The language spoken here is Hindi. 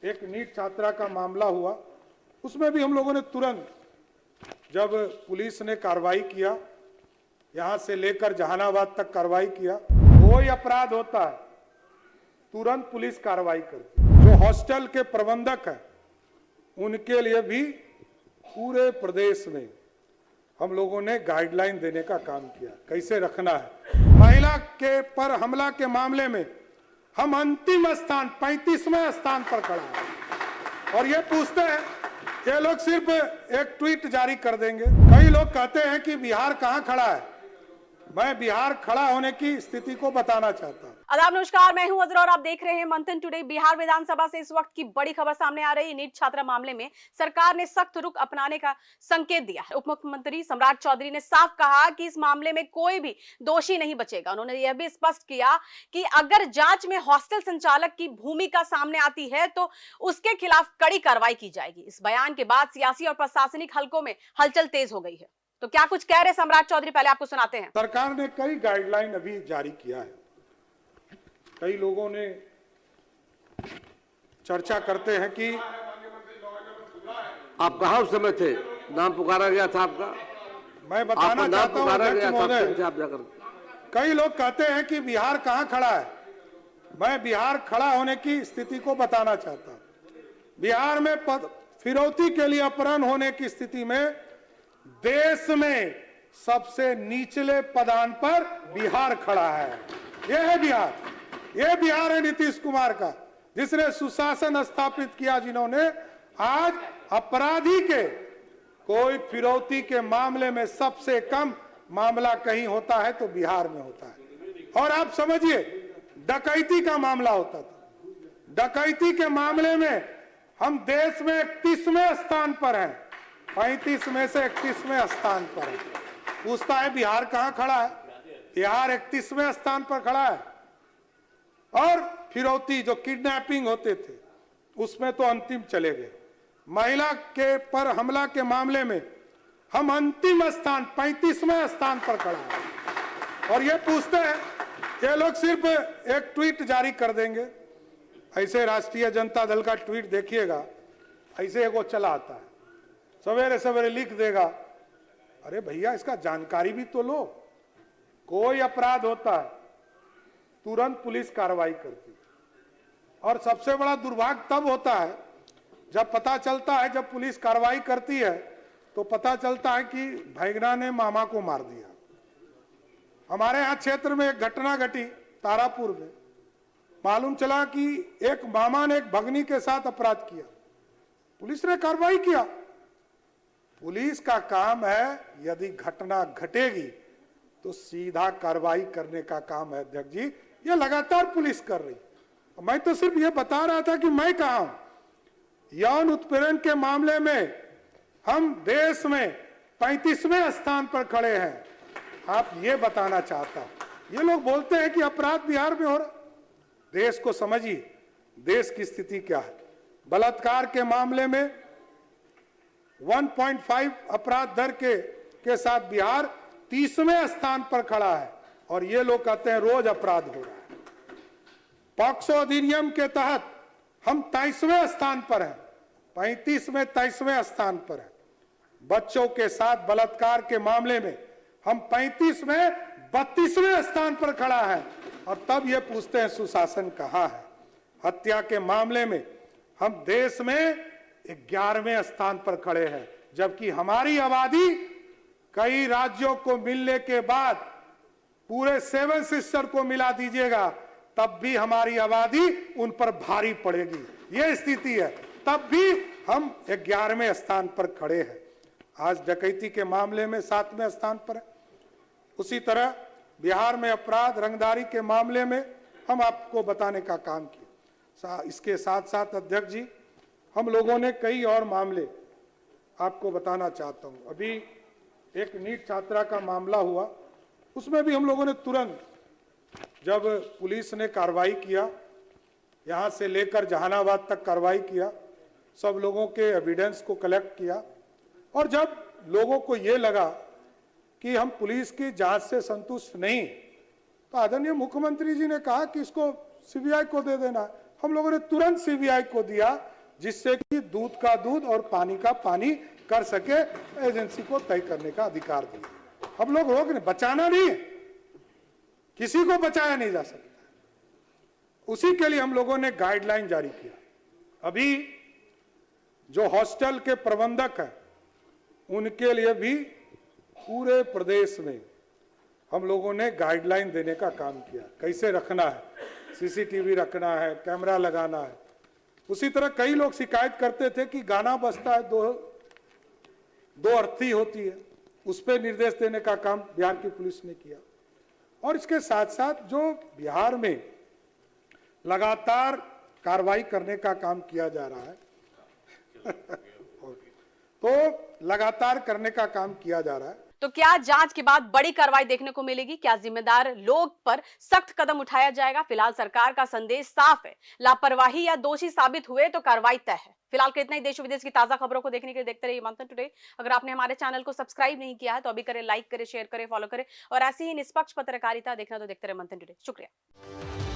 एक नीट छात्रा का मामला हुआ, उसमें भी हम लोगों ने तुरंत, जब पुलिस ने कार्रवाई किया, यहां से लेकर जहानाबाद तक कार्रवाई किया, कोई अपराध होता है तुरंत पुलिस कार्रवाई करती है। जो हॉस्टल के प्रबंधक हैं उनके लिए भी पूरे प्रदेश में हम लोगों ने गाइडलाइन देने का काम किया, कैसे रखना है। महिला के पर हमला के मामले में हम अंतिम स्थान 35वें स्थान पर खड़ा है और ये पूछते हैं, ये लोग सिर्फ एक ट्वीट जारी कर देंगे। कई लोग कहते हैं कि बिहार कहां खड़ा है। मैं बिहार खड़ा होने की स्थिति को बताना चाहता हूं। आदाब, नमस्कार, मैं हूं अजरा और आप देख रहे हैं मंथन टुडे। बिहार विधानसभा से इस वक्त की बड़ी खबर सामने आ रही है। नीट छात्रा मामले में सरकार ने सख्त रुख अपनाने का संकेत दिया है। उप मुख्यमंत्री सम्राट चौधरी ने साफ कहा कि इस मामले में कोई भी दोषी नहीं बचेगा। उन्होंने यह भी स्पष्ट किया कि अगर जांच में हॉस्टल संचालक की भूमिका सामने आती है तो उसके खिलाफ कड़ी कार्रवाई की जाएगी। इस बयान के बाद सियासी और प्रशासनिक हलकों में हलचल तेज हो गई है। तो क्या कुछ कह रहे सम्राट चौधरी, पहले आपको सुनाते हैं। सरकार ने कई गाइडलाइन अभी जारी किया है। कई लोगों ने चर्चा करते हैं कि आप कहां उस समय थे, नाम पुकारा गया था आपका। मैं बताना चाहता हूं अध्यक्ष महोदय, कई लोग कहते हैं कि बिहार कहां खड़ा है। मैं बिहार खड़ा होने की स्थिति को बताना चाहता हूं। बिहार में फिरौती के लिए अपहरण होने की स्थिति में देश में सबसे निचले पदान पर बिहार खड़ा है। यह है बिहार, यह बिहार है नीतीश कुमार का, जिसने सुशासन स्थापित किया, जिन्होंने आज अपराधी के कोई फिरौती के मामले में सबसे कम मामला कहीं होता है तो बिहार में होता है। और आप समझिए, डकैती का मामला होता था। डकैती के मामले में हम देश में 31वें स्थान पर हैं, 35 में से 31वें स्थान पर है। पूछता है बिहार कहां खड़ा है। बिहार 31वें स्थान पर खड़ा है। और फिरौती, जो किडनैपिंग होते थे, उसमें तो अंतिम चले गए। महिला के पर हमला के मामले में हम अंतिम स्थान 35वें स्थान पर खड़ा है और ये पूछते हैं, ये लोग सिर्फ एक ट्वीट जारी कर देंगे। ऐसे राष्ट्रीय जनता दल का ट्वीट देखिएगा, ऐसे एक वो चला आता है, सवेरे सवेरे लिख देगा। अरे भैया, इसका जानकारी भी तो लो। कोई अपराध होता है तुरंत पुलिस कार्रवाई करती है। और सबसे बड़ा दुर्भाग्य तब होता है जब पता चलता है, जब पुलिस कार्रवाई करती है तो पता चलता है कि भैगना ने मामा को मार दिया। हमारे यहाँ क्षेत्र में एक घटना घटी तारापुर में। मालूम चला कि एक मामा ने एक भगनी के साथ अपराध किया, पुलिस ने कार्रवाई किया। पुलिस का काम है, यदि घटना घटेगी तो सीधा कार्रवाई करने का काम है। अध्यक्ष जी, ये लगातार पुलिस कर रही। मैं तो सिर्फ ये बता रहा था कि मैं कहा हूं। यौन उत्पीड़न के मामले में हम देश में 35वें स्थान पर खड़े हैं। आप ये बताना चाहता हूं। ये लोग बोलते हैं कि अपराध बिहार में हो रहा। देश को समझिए, देश की स्थिति क्या है। बलात्कार के मामले में 1.5 अपराध दर के साथ बिहार 30वें स्थान पर खड़ा है और ये लोग कहते हैं रोज अपराध हो रहा है। पॉक्सो अधिनियम के तहत हम 23वें स्थान पर हैं, 35 में 23वें स्थान पर है। बच्चों के साथ बलात्कार के मामले में हम 35 में 32वें स्थान पर खड़ा है और तब ये पूछते हैं सुशासन कहां है। हत्या के मामले में हम देश में 11वें स्थान पर खड़े हैं, जबकि हमारी आबादी कई राज्यों को मिलने के बाद पूरे 7 सिस्टर को मिला दीजिएगा तब भी हमारी आबादी उन पर भारी पड़ेगी। यह स्थिति है, तब भी हम 11वें स्थान पर खड़े हैं। आज डकैती के मामले में 7वें स्थान पर है। उसी तरह बिहार में अपराध रंगदारी के मामले में हम आपको बताने का काम किया। इसके साथ साथ अध्यक्ष जी, हम लोगों ने कई और मामले आपको बताना चाहता हूं। अभी एक नीट छात्रा का मामला हुआ, उसमें भी हम लोगों ने तुरंत, जब पुलिस ने कार्रवाई किया, यहां से लेकर जहानाबाद तक कार्रवाई किया, सब लोगों के एविडेंस को कलेक्ट किया और जब लोगों को ये लगा कि हम पुलिस की जांच से संतुष्ट नहीं, तो आदरणीय मुख्यमंत्री जी ने कहा कि इसको सीबीआई को दे देना। हम लोगों ने तुरंत सीबीआई को दिया जिससे कि दूध का दूध और पानी का पानी कर सके, एजेंसी को तय करने का अधिकार दिया। हम लोग रोक नहीं, बचाना नहीं है, किसी को बचाया नहीं जा सकता। उसी के लिए हम लोगों ने गाइडलाइन जारी किया। अभी जो हॉस्टल के प्रबंधक हैं उनके लिए भी पूरे प्रदेश में हम लोगों ने गाइडलाइन देने का काम किया, कैसे रखना है, सीसीटीवी रखना है, कैमरा लगाना है। उसी तरह कई लोग शिकायत करते थे कि गाना बजता है, दो अर्थी होती है, उस पर निर्देश देने का काम बिहार की पुलिस ने किया। और इसके साथ साथ जो बिहार में लगातार कार्रवाई करने का काम किया जा रहा है तो लगातार करने का काम किया जा रहा है। तो क्या जांच के बाद बड़ी कार्रवाई देखने को मिलेगी? क्या जिम्मेदार लोग पर सख्त कदम उठाया जाएगा? फिलहाल सरकार का संदेश साफ है, लापरवाही या दोषी साबित हुए तो कार्रवाई तय है। फिलहाल के इतना ही। देश विदेश की ताजा खबरों को देखने के लिए देखते रहिए मंथन टुडे। अगर आपने हमारे चैनल को सब्सक्राइब नहीं किया है तो अभी करें, लाइक करें, शेयर करें, फॉलो करें और ऐसी ही निष्पक्ष पत्रकारिता देखना तो देखते रहे मंथन टुडे। शुक्रिया।